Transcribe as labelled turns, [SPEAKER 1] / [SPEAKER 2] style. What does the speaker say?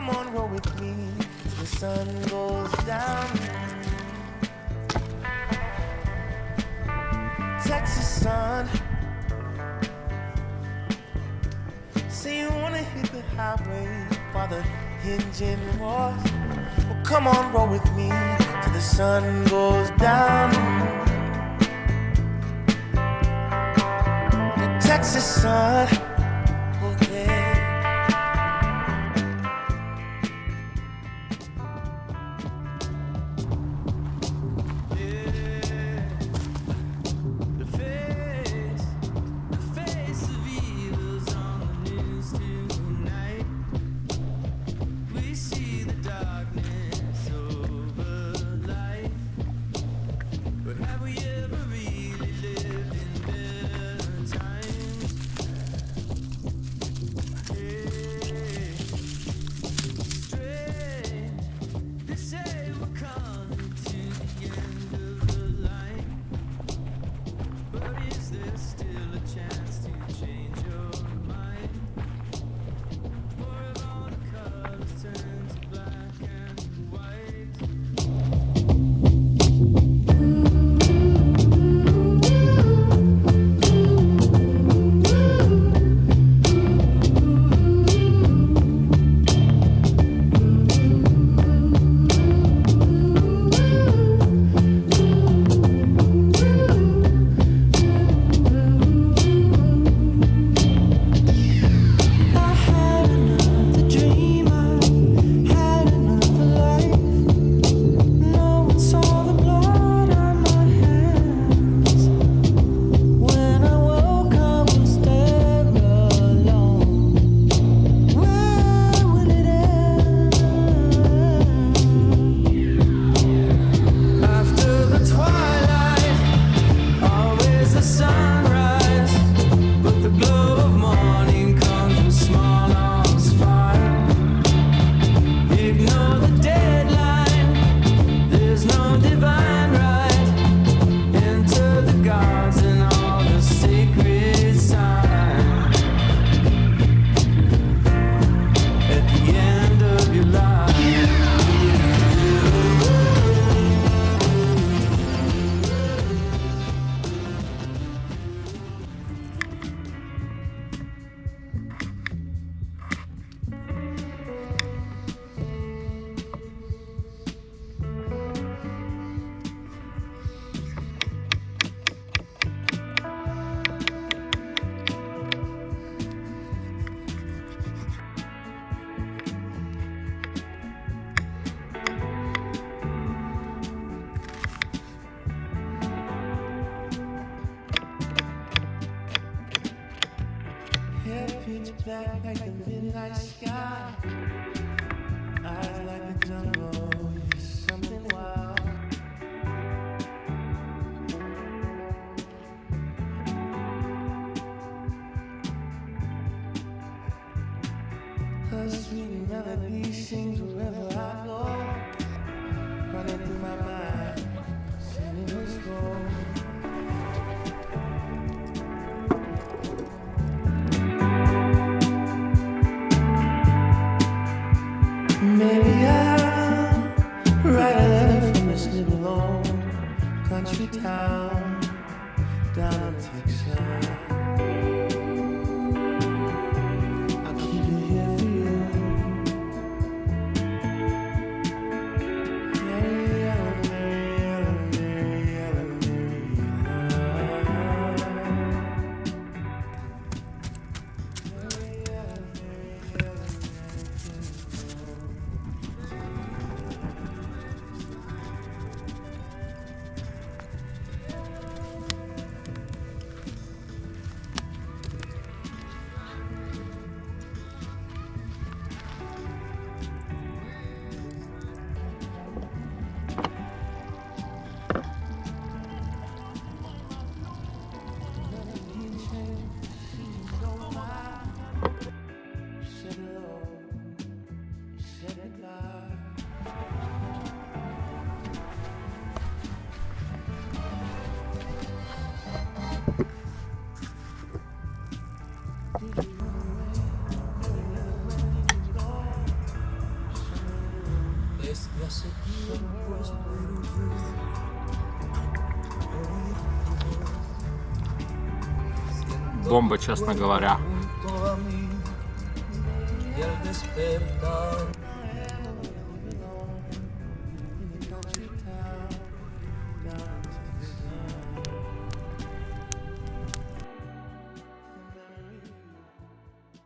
[SPEAKER 1] Come on, roll with me till the sun goes down. Texas sun. Say you wanna hit the highway while the engine roars. Well, come on, roll with me till the sun goes down. The Texas sun. Oh yeah. Pitch black like the midnight sky. Eyes like the jungle, you're something wild. Her sweet melody sings wherever I go, running through my mind, singing this song. Maybe I'll write a letter from this little old country town down in Texas. I'll keep it here for you. Mary Ellen, Mary Ellen, Mary Ellen, Mary Ellen.
[SPEAKER 2] бомба, честно говоря.
[SPEAKER 1] Y al despertar